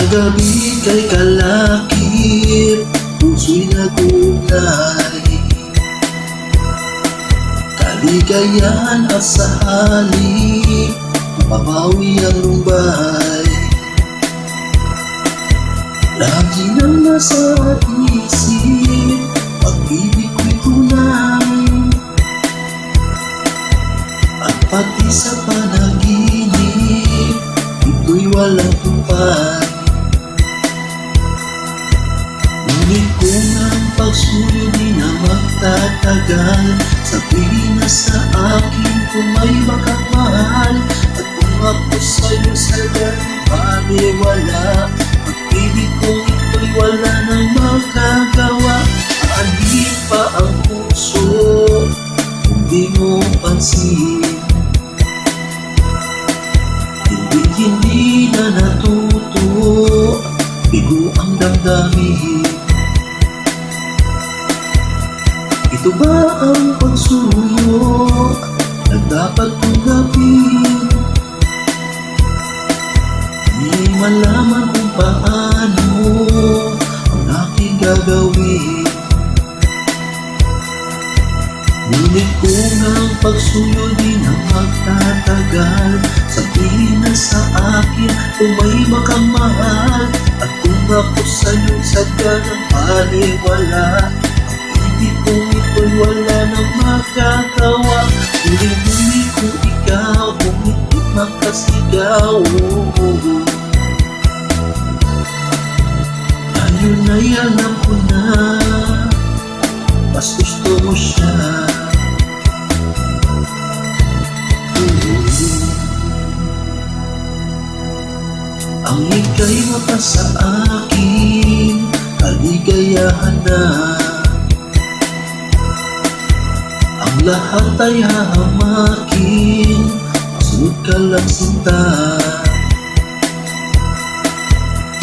gabi kay kalakip, puso'y nagugnay. Kaligayahan at sa halip, mapapawi ang lumbay. Lagi nang nasa isip, pag-ibig ko'y tunay. At pati sa panaginip, ito'y walang tupad. Ngunit kung ang pagsuyo di na magtatagal, sabihin na sa akin kung may makamahal. At kung ako sa'yo sa ganang paniwala, pag-ibig kong ito'y wala nang magagawa. Aanhin pa ang puso kung di mo pansin. Hindi na natuto, bigo ang damdamin. Ito ba ang pagsuyo na dapat tanggapin? Di malaman kung paano ang aking gagawin. Ngunit kung ang pagsuyo di na magtatagal, sabihin na sa akin kung may makamahal. At kung ako sa'yo sadyang paniwala, pag-ibig kong ito'y wala nang magagawa. Huli-huli ko ikaw, kung hindi makasigaw. Ngayon ay alam ko na, mas gusto mo siya. Ang ika'y mata sa akin, kaligayahan na. Ang lahat ay hahamakin, masunod ka lang sinta.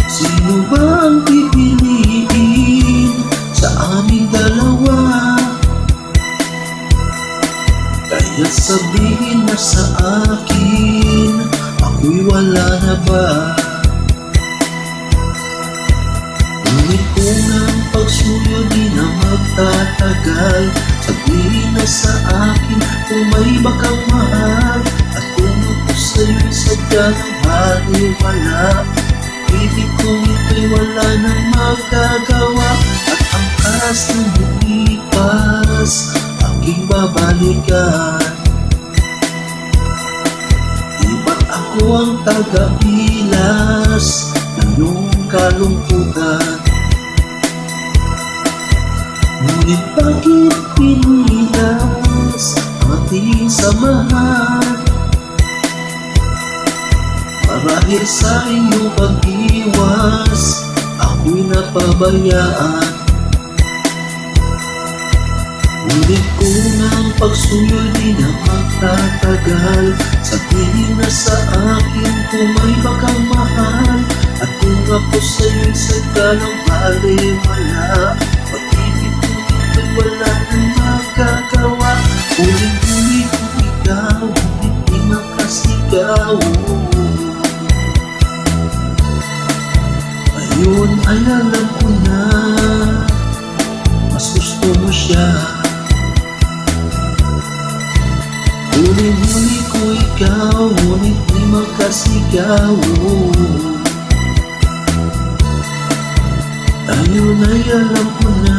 Sino ba ang pipiliin sa aming dalawa? Kaya sabihin na sa akin, ako'y wala na ba? Ngunit kung ang pagsuyo di na magtatagal, sabihin na sa akin kung may makamahal. At kung ako sa'yo'y sadyang maniwala, ibig kong ito'y wala nang magagawa. At ang kas ng lumipas, aking babalikan. Di ba't ako ang tagapilas ng iyong kalungkutan? Ngunit bakit pinilas ang ating samahan? Marahil sa iyong pag-iwas, ako'y napabayaan. Ngunit kung ang pagsuyo di na magtatagal, sabihin na sa akin kung may makamahal. At kung ako sa'yo'y sagalang baliwala, pag-ibig ko ito'y wala nang magagawa. Huling-huli kung ikaw, hindi makasigaw. Ngayon ay alam ko na, mas gusto mo siya. Huli-huli ko ikaw, ngunit di makasigaw. Ngayon ay alam ko na,